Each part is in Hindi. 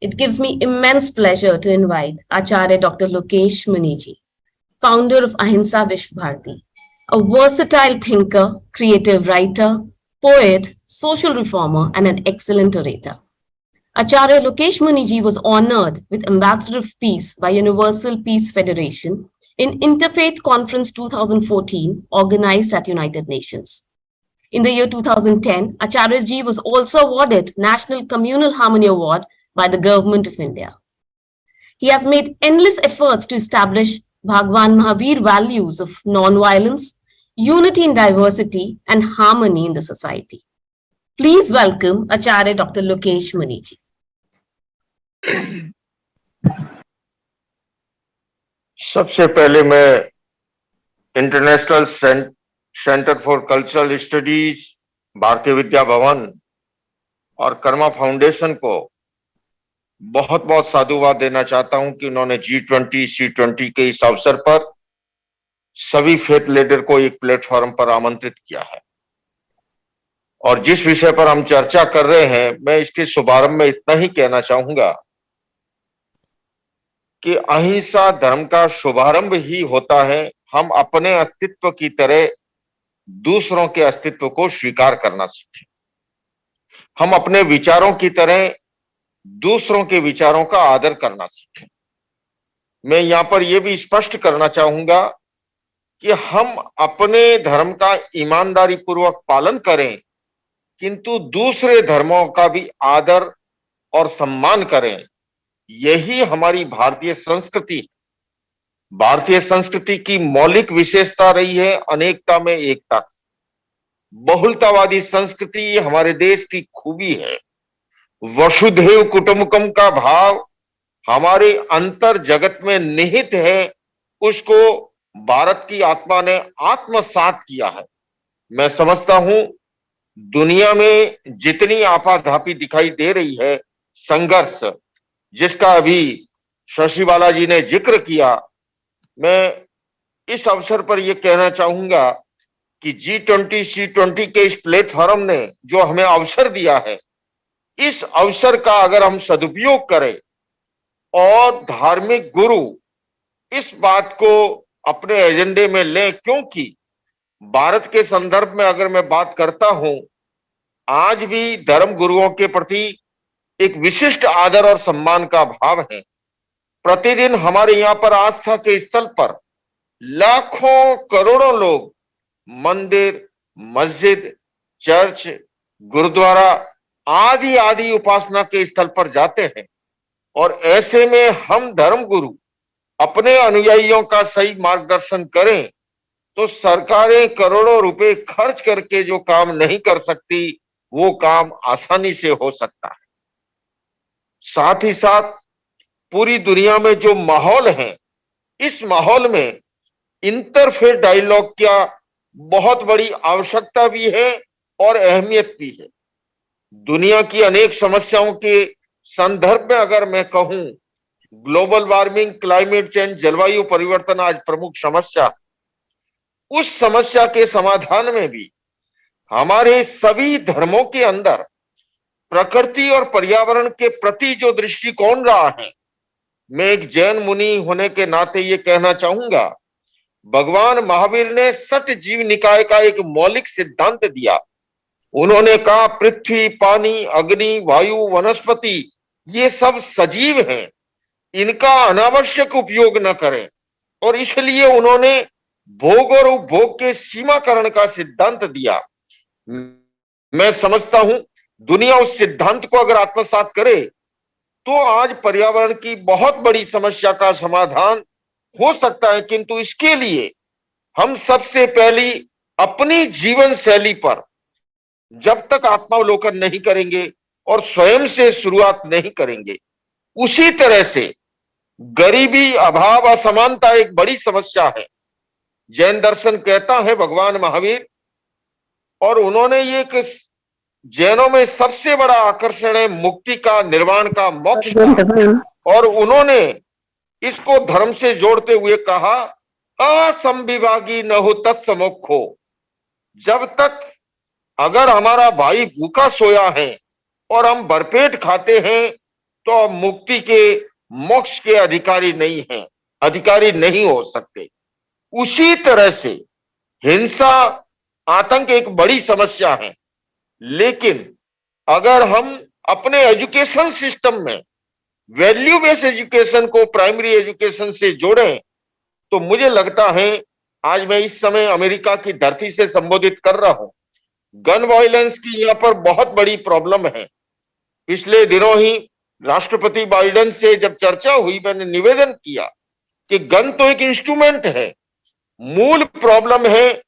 It gives me immense pleasure to invite Acharya Dr. Lokesh Muniji, founder of Ahimsa Vishwa Bharati, a versatile thinker, creative writer, poet, social reformer, and an excellent orator. Acharya Lokesh Muniji was honored with Ambassador of Peace by Universal Peace Federation in Interfaith Conference 2014, organized at United Nations. In the year 2010, Acharya ji was also awarded National Communal Harmony Award by the Government of India. He has made endless efforts to establish Bhagwan Mahavir values of non-violence, unity in diversity, and harmony in the society. Please welcome Acharya Dr. Lokesh Muniji. सबसे पहले मैं international centre for cultural studies, Bharatiya Vidya Bhavan और कर्मा फाउंडेशन को बहुत बहुत साधुवाद देना चाहता हूं कि उन्होंने G20, C20 के इस अवसर पर सभी फेथ लीडर को एक प्लेटफॉर्म पर आमंत्रित किया है। और जिस विषय पर हम चर्चा कर रहे हैं, मैं इसके शुभारंभ में इतना ही कहना चाहूंगा कि अहिंसा धर्म का शुभारंभ ही होता है। हम अपने अस्तित्व की तरह दूसरों के अस्तित्व को स्वीकार करना सीखें। हम अपने विचारों की तरह दूसरों के विचारों का आदर करना सीखें। मैं यहां पर यह भी स्पष्ट करना चाहूंगा कि हम अपने धर्म का ईमानदारी पूर्वक पालन करें, किंतु दूसरे धर्मों का भी आदर और सम्मान करें। यही हमारी भारतीय संस्कृति, भारतीय संस्कृति की मौलिक विशेषता रही है, अनेकता में एकता। बहुलतावादी संस्कृति हमारे देश की खूबी है। वसुधैव कुटुंबकम का भाव हमारे अंतर जगत में निहित है, उसको भारत की आत्मा ने आत्मसात किया है। मैं समझता हूं दुनिया में जितनी आपाधापी दिखाई दे रही है, संघर्ष जिसका अभी शशि बालाजी ने जिक्र किया, मैं इस अवसर पर यह कहना चाहूंगा कि G20, C20 के इस प्लेटफॉर्म ने जो हमें अवसर दिया है, इस अवसर का अगर हम सदुपयोग करें और धार्मिक गुरु इस बात को अपने एजेंडे में लें, क्योंकि भारत के संदर्भ में अगर मैं बात करता हूं, आज भी धर्म गुरुओं के प्रति एक विशिष्ट आदर और सम्मान का भाव है। प्रतिदिन हमारे यहां पर आस्था के स्थल पर लाखों करोड़ों लोग मंदिर, मस्जिद, चर्च, गुरुद्वारा आदि आदि उपासना के स्थल पर जाते हैं। और ऐसे में हम धर्म गुरु अपने अनुयायियों का सही मार्गदर्शन करें तो सरकारें करोड़ों रुपए खर्च करके जो काम नहीं कर सकती, वो काम आसानी से हो सकता है। साथ ही साथ पूरी दुनिया में जो माहौल है, इस माहौल में इंटरफेथ डायलॉग का बहुत बड़ी आवश्यकता भी है और अहमियत भी है। दुनिया की अनेक समस्याओं के संदर्भ में अगर मैं कहूं, ग्लोबल वार्मिंग, क्लाइमेट चेंज, जलवायु परिवर्तन आज प्रमुख समस्या, उस समस्या के समाधान में भी हमारे सभी धर्मों के अंदर प्रकृति और पर्यावरण के प्रति जो दृष्टिकोण रहा है, मैं एक जैन मुनि होने के नाते ये कहना चाहूंगा, भगवान महावीर ने सठ जीव निकाय का एक मौलिक सिद्धांत दिया। उन्होंने कहा पृथ्वी, पानी, अग्नि, वायु, वनस्पति ये सब सजीव हैं, इनका अनावश्यक उपयोग न करें। और इसलिए उन्होंने भोग और उपभोग के सीमाकरण का सिद्धांत दिया। मैं समझता हूं दुनिया उस सिद्धांत को अगर आत्मसात करे तो आज पर्यावरण की बहुत बड़ी समस्या का समाधान हो सकता है। किंतु इसके लिए हम सबसे पहली अपनी जीवन शैली पर जब तक आत्मावलोकन नहीं करेंगे और स्वयं से शुरुआत नहीं करेंगे, उसी तरह से गरीबी, अभाव, असमानता एक बड़ी समस्या है। जैन दर्शन कहता है भगवान महावीर, और उन्होंने ये जैनों में सबसे बड़ा आकर्षण है मुक्ति का, निर्वाण का, मोक्ष का। और उन्होंने इसको धर्म से जोड़ते हुए कहा असंविभागी न हो तत्समोक्षो। जब तक अगर हमारा भाई भूखा सोया है और हम भरपेट खाते हैं तो आप मुक्ति के, मोक्ष के अधिकारी नहीं हैं, अधिकारी नहीं हो सकते। उसी तरह से हिंसा, आतंक एक बड़ी समस्या है, लेकिन अगर हम अपने एजुकेशन सिस्टम में वैल्यू बेस्ड एजुकेशन को प्राइमरी एजुकेशन से जोड़ें, तो मुझे लगता है, आज मैं इस समय अमेरिका की धरती से संबोधित कर रहा हूं, गन वायलेंस की यहां पर बहुत बड़ी प्रॉब्लम है। पिछले दिनों ही राष्ट्रपति बाइडेन से जब चर्चा हुई, मैंने निवेदन किया कि गन तो एक इंस्ट्रूमेंट है, मूल प्रॉब्लम है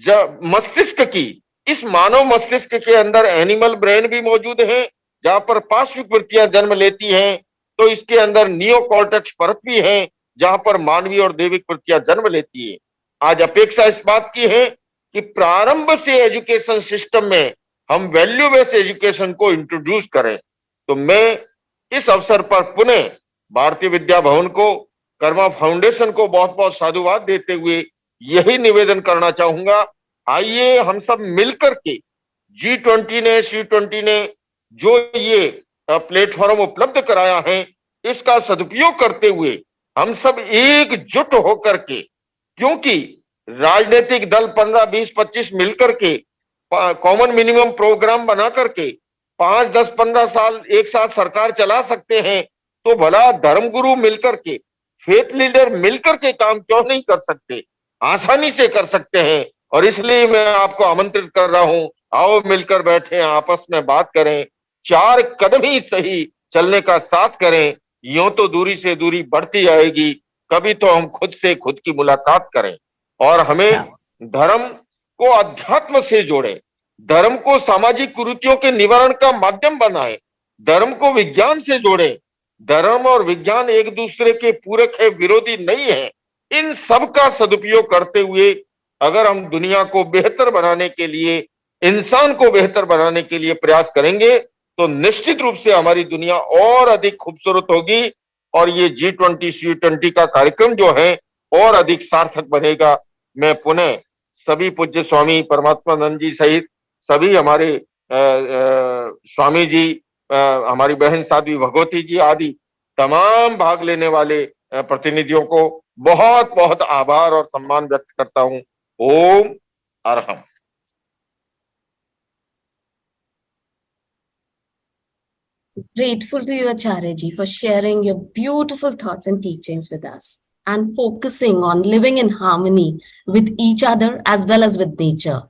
जब मस्तिष्क की, इस मानव मस्तिष्क के अंदर एनिमल ब्रेन भी मौजूद है, जहां पर पार्श्विक वृत्तियां जन्म लेती हैं, तो इसके अंदर नियोकॉर्टेक्स परत भी है, जहां पर मानवीय और दैविक वृत्तियां जन्म लेती है। आज अपेक्षा इस बात की है कि प्रारंभ से एजुकेशन सिस्टम में हम वैल्यू बेस्ड एजुकेशन को इंट्रोड्यूस करें। तो मैं इस अवसर पर पुनः भारतीय विद्या भवन को, कर्मा फाउंडेशन को बहुत बहुत साधुवाद देते हुए यही निवेदन करना चाहूंगा, आइए हम सब मिलकर के, G20 ने, C20 ने जो ये प्लेटफॉर्म उपलब्ध कराया है, इसका सदुपयोग करते हुए हम सब एकजुट होकर के, क्योंकि राजनीतिक दल 15, 20, 25 मिलकर के कॉमन मिनिमम प्रोग्राम बना करके 5, 10, 15 साल एक साथ सरकार चला सकते हैं, तो भला धर्मगुरु मिलकर के, फेथ लीडर मिलकर के काम क्यों नहीं कर सकते? आसानी से कर सकते हैं। और इसलिए मैं आपको आमंत्रित कर रहा हूं, आओ मिलकर बैठे, आपस में बात करें, 4 कदम ही सही चलने का साथ करें। यूं तो दूरी से दूरी बढ़ती जाएगी, कभी तो हम खुद से खुद की मुलाकात करें और हमें धर्म को अध्यात्म से जोड़ें, धर्म को सामाजिक कुरीतियों के निवारण का माध्यम बनाएं, धर्म को विज्ञान से जोड़ें। धर्म और विज्ञान एक दूसरे के पूरक है, विरोधी नहीं है। इन सब का सदुपयोग करते हुए अगर हम दुनिया को बेहतर बनाने के लिए, इंसान को बेहतर बनाने के लिए प्रयास करेंगे, तो निश्चित रूप से हमारी दुनिया और अधिक खूबसूरत होगी और ये G20, C20 का कार्यक्रम जो है और अधिक सार्थक बनेगा। मैं पुनः सभी पूज्य स्वामी परमात्मानंद जी सहित सभी हमारे स्वामी जी, हमारी बहन साध्वी भगवती जी आदि तमाम भाग लेने वाले प्रतिनिधियों को बहुत बहुत आभार और सम्मान व्यक्त करता हूं। ओम Arham. Grateful to you, Acharya ji, for sharing your beautiful thoughts and teachings with us and focusing on living in harmony with each other as well as with nature.